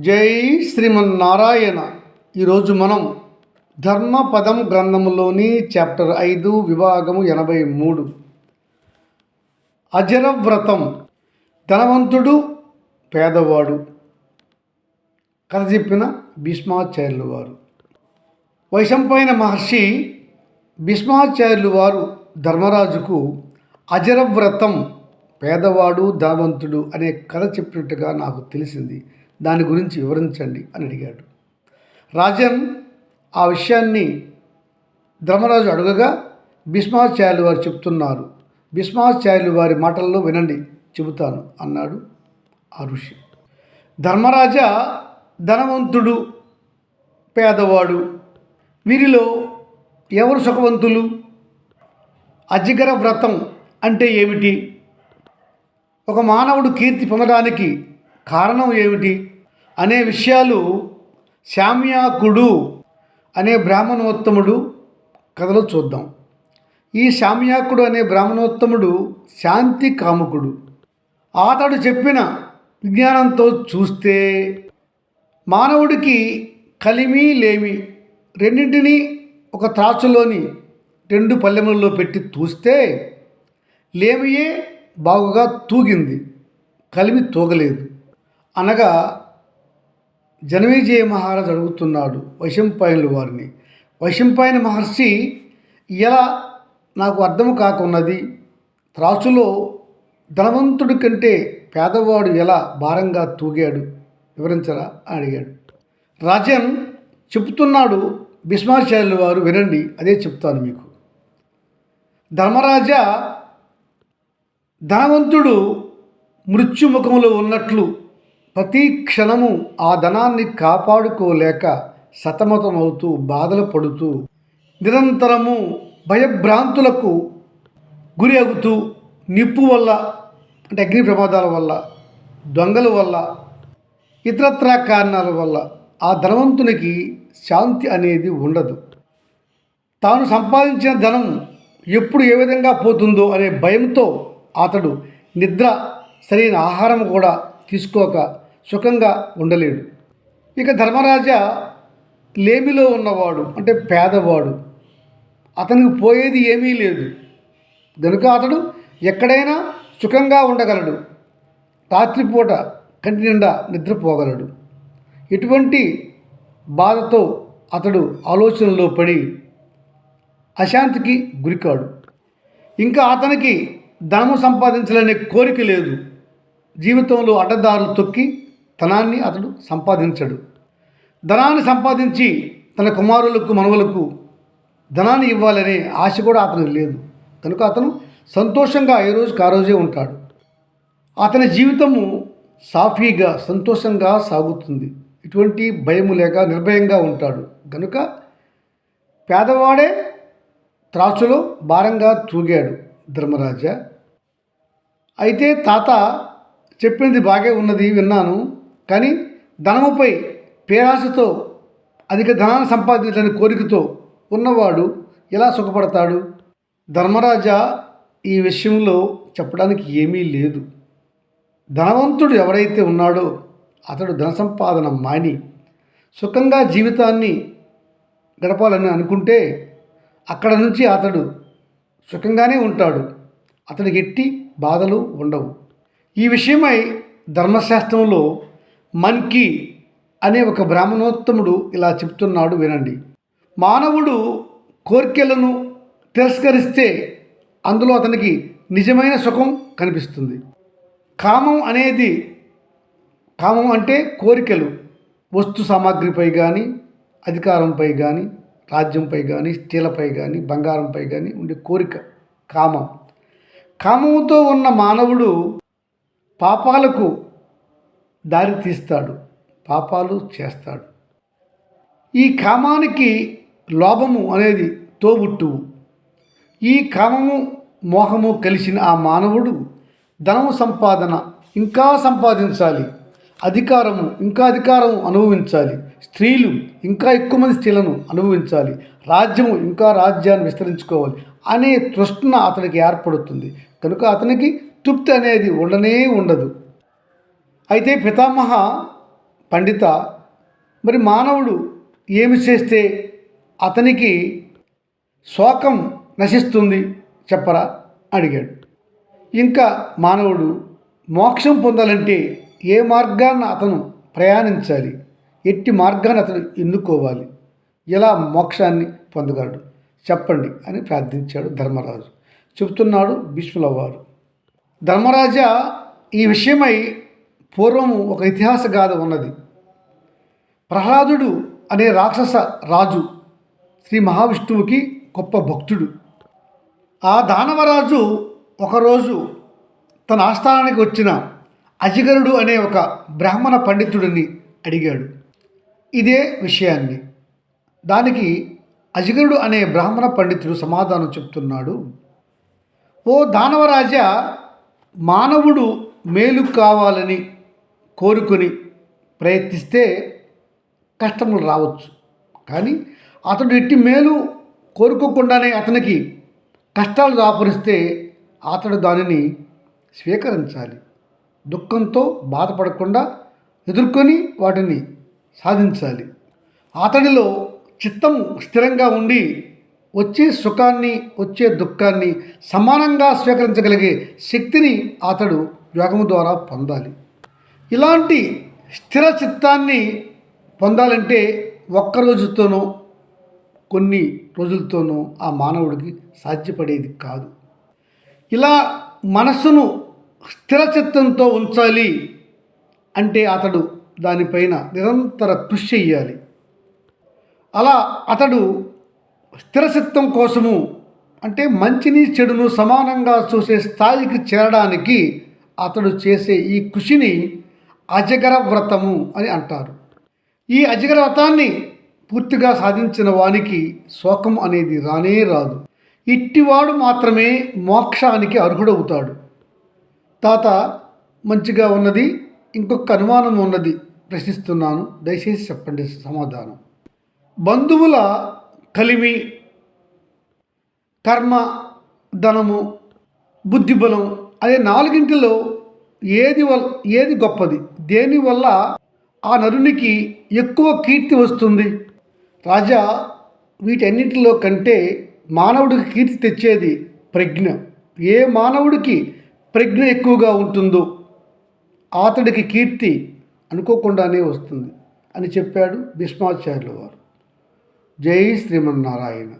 జై శ్రీమన్నారాయణ. ఈరోజు మనం ధర్మపదం గ్రంథములోని చాప్టర్ 5 విభాగము 83 అజరవ్రతం. ధనవంతుడు పేదవాడు కథ చెప్పిన భీష్మాచార్యులు వారు. వైశంపాయన మహర్షి భీష్మాచార్యులు వారు ధర్మరాజుకు అజరవ్రతం, పేదవాడు ధనవంతుడు అనే కథ చెప్పినట్టుగా నాకు తెలిసింది, దాని గురించి వివరించండి అని అడిగాడు. రాజన్ ఆ విషయాన్ని ధర్మరాజు అడగగా భీష్మాచార్యులు వారు చెప్తున్నారు. భీష్మాచార్యులు వారి మాటల్లో వినండి, చెబుతాను అన్నాడు ఆ ఋషి. ధర్మరాజా, ధనవంతుడు పేదవాడు, వీరిలో ఎవరు సుఖవంతులు? అజిగర వ్రతం అంటే ఏమిటి? ఒక మానవుడు కీర్తి పొందడానికి కారణం ఏమిటి అనే విషయాలు శామ్యాకుడు అనే బ్రాహ్మణోత్తముడు కథలో చూద్దాం. ఈ శామ్యాకుడు అనే బ్రాహ్మణోత్తముడు శాంతి కాముకుడు. అతడు చెప్పిన విజ్ఞానంతో చూస్తే మానవుడికి కలిమి లేమి రెండింటినీ ఒక త్రాచులోని 2 పల్లెములలో పెట్టి తూస్తే లేమియే బాగుగా తూగింది, కలిమి తూగలేదు అనగా జనమేజయ మహారాజు అడుగుతున్నాడు వైశంపాయనుల వారిని. వైశంపాయన మహర్షి ఎలా నాకు అర్థం కాకున్నది, త్రాచులో ధనవంతుడి కంటే పేదవాడు ఎలా భారంగా తూగాడు, వివరించరా అని అడిగాడు. రాజన్ చెప్తున్నాడు భీష్మాచార్యుల వారు, వినండి, అదే చెప్తాను మీకు. ధర్మరాజా, ధనవంతుడు మృత్యుముఖంలో ఉన్నట్లు ప్రతి క్షణము ఆ ధనాన్ని కాపాడుకోలేక సతమతమవుతూ బాధలు పడుతూ నిరంతరము భయభ్రాంతులకు గురి అవుతూ నిప్పు వల్ల అంటే అగ్ని ప్రమాదాల వల్ల, దొంగల వల్ల, ఇతరత్రా కారణాల వల్ల ఆ ధనవంతునికి శాంతి అనేది ఉండదు. తాను సంపాదించిన ధనం ఎప్పుడు ఏ విధంగా పోతుందో అనే భయంతో అతడు నిద్ర, సరైన ఆహారం కూడా తీసుకోక సుఖంగా ఉండలేడు. ఇక ధర్మరాజా లేమిలో ఉన్నవాడు అంటే పేదవాడు, అతనికి పోయేది ఏమీ లేదు కనుక అతడు ఎక్కడైనా సుఖంగా ఉండగలడు, రాత్రిపూట కంటి నిండా నిద్రపోగలడు. ఎటువంటి బాధతో అతడు ఆలోచనలో పడి అశాంతికి గురికాడు. ఇంకా అతనికి ధనము సంపాదించాలనే కోరిక లేదు. జీవితంలో అడ్డదారులు తొక్కి ధనాన్ని అతడు సంపాదించడు. ధనాన్ని సంపాదించి తన కుమారులకు మనవలకు ధనాన్ని ఇవ్వాలనే ఆశ కూడా అతనికి లేదు కనుక అతను సంతోషంగా ఏ రోజుకి ఆ రోజే ఉంటాడు. అతని జీవితము సాఫీగా సంతోషంగా సాగుతుంది. ఎటువంటి భయము లేక నిర్భయంగా ఉంటాడు కనుక పేదవాడే త్రాచులో భారంగా తూగాడు ధర్మరాజా. అయితే తాత చెప్పింది బాగే ఉన్నది, విన్నాను, కానీ ధనముపై పేరాశతో అధిక ధనాన్ని సంపాదించాలని కోరికతో ఉన్నవాడు ఎలా సుఖపడతాడు? ధర్మరాజా, ఈ విషయంలో చెప్పడానికి ఏమీ లేదు. ధనవంతుడు ఎవరైతే ఉన్నాడో అతడు ధన సంపాదన మాని సుఖంగా జీవితాన్ని గడపాలని అనుకుంటే అక్కడ నుంచి అతడు సుఖంగానే ఉంటాడు. అతడికి ఎట్టి బాధలు ఉండవు. ఈ విషయమై ధర్మశాస్త్రంలో మన్కి అనే ఒక బ్రాహ్మణోత్తముడు ఇలా చెప్తున్నాడు, వినండి. మానవుడు కోర్కెలను తిరస్కరిస్తే అందులో అతనికి నిజమైన సుఖం కనిపిస్తుంది. కామం అంటే కోరికలు, వస్తు సామాగ్రిపై కానీ, అధికారంపై కానీ, రాజ్యంపై కానీ, స్త్రీలపై కానీ, బంగారంపై కానీ ఉండే కోరిక కామం. కామముతో ఉన్న మానవుడు పాపాలకు దారి తీస్తాడు, పాపాలు చేస్తాడు. ఈ కామానికి లోభము అనేది తోబుట్టువు. ఈ కామము మోహము కలిసిన ఆ మానవుడు ధనము సంపాదన ఇంకా సంపాదించాలి, అధికారము ఇంకా అధికారము అనుభవించాలి, స్త్రీలు ఇంకా ఎక్కువ మంది స్త్రీలను అనుభవించాలి, రాజ్యము ఇంకా రాజ్యాన్ని విస్తరించుకోవాలి అనే తృష్ణ అతనికి ఏర్పడుతుంది కనుక అతనికి తృప్తి అనేది ఉండనే ఉండదు. అయితే పితామహ పండిత, మరి మానవుడు ఏమి చేస్తే అతనికి శోకం నశిస్తుంది చెప్పరా అడిగాడు. ఇంకా మానవుడు మోక్షం పొందాలంటే ఏ మార్గాన్ని అతను ప్రయాణించాలి, ఎట్టి మార్గాన్ని అతను ఎన్నుకోవాలి, ఎలా మోక్షాన్ని పొందగలడు చెప్పండి అని ప్రార్థించాడు ధర్మరాజు. చెబుతున్నాడు భీష్ముల వారు. ధర్మరాజా, ఈ విషయమై పూర్వము ఒక ఇతిహాస గాథ ఉన్నది. ప్రహ్లాదుడు అనే రాక్షస రాజు శ్రీ మహావిష్ణువుకి గొప్ప భక్తుడు. ఆ దానవరాజు ఒకరోజు తన ఆస్థానానికి వచ్చిన అజిగరుడు అనే ఒక బ్రాహ్మణ పండితుడిని అడిగాడు ఇదే విషయాన్ని. దానికి అజిగరుడు అనే బ్రాహ్మణ పండితుడు సమాధానం చెప్తున్నాడు. ఓ దానవరాజా, మానవుడు మేలు కావాలని కోరుకొని ప్రయత్నిస్తే కష్టములు రావచ్చు. కానీ అతడు ఎట్టి మేలు కోరుకోకుండానే అతనికి కష్టాలు దాపురిస్తే అతడు దానిని స్వీకరించాలి. దుఃఖంతో బాధపడకుండా ఎదుర్కొని వాటిని సాధించాలి. అతడిలో చిత్తం స్థిరంగా ఉండి వచ్చే సుఖాన్ని వచ్చే దుఃఖాన్ని సమానంగా స్వీకరించగలిగే శక్తిని అతడు యోగము ద్వారా పొందాలి. ఇలాంటి స్థిర చిత్తాన్ని పొందాలంటే ఒక్క రోజుతోనో కొన్ని రోజులతోనో ఆ మానవుడికి సాధ్యపడేది కాదు. ఇలా మనస్సును స్థిర చిత్తంతో ఉంచాలి అంటే అతడు దానిపైన నిరంతర కృషి చేయాలి. అలా అతడు స్థిరచిత్తం కోసము అంటే మంచిని చెడును సమానంగా చూసే స్థాయికి చేరడానికి అతడు చేసే ఈ కృషిని అజగర వ్రతము అని అంటారు. ఈ అజగర వ్రతాన్ని పూర్తిగా సాధించిన వానికి శోకం అనేది రానే రాదు. ఇట్టివాడు మాత్రమే మోక్షానికి అర్హుడవుతాడు. తాత, మంచిగా ఉన్నది, ఇంకొక అనుమానం ఉన్నది, ప్రశ్నిస్తున్నాను, దయచేసి చెప్పండి సమాధానం. బంధువుల కలిమి, కర్మ, ధనము, బుద్ధిబలం అనే నాలుగింటిలో ఏది గొప్పది? దేనివల్ల ఆ నరునికి ఎక్కువ కీర్తి వస్తుంది? రాజా, వీటన్నిటిలో కంటే మానవుడికి కీర్తి తెచ్చేది ప్రజ్ఞ. ఏ మానవుడికి ప్రజ్ఞ ఎక్కువగా ఉంటుందో అతడికి కీర్తి అనుకోకుండానే వస్తుంది అని చెప్పాడు భీష్మాచార్యుల వారు. జై శ్రీమన్నారాయణ.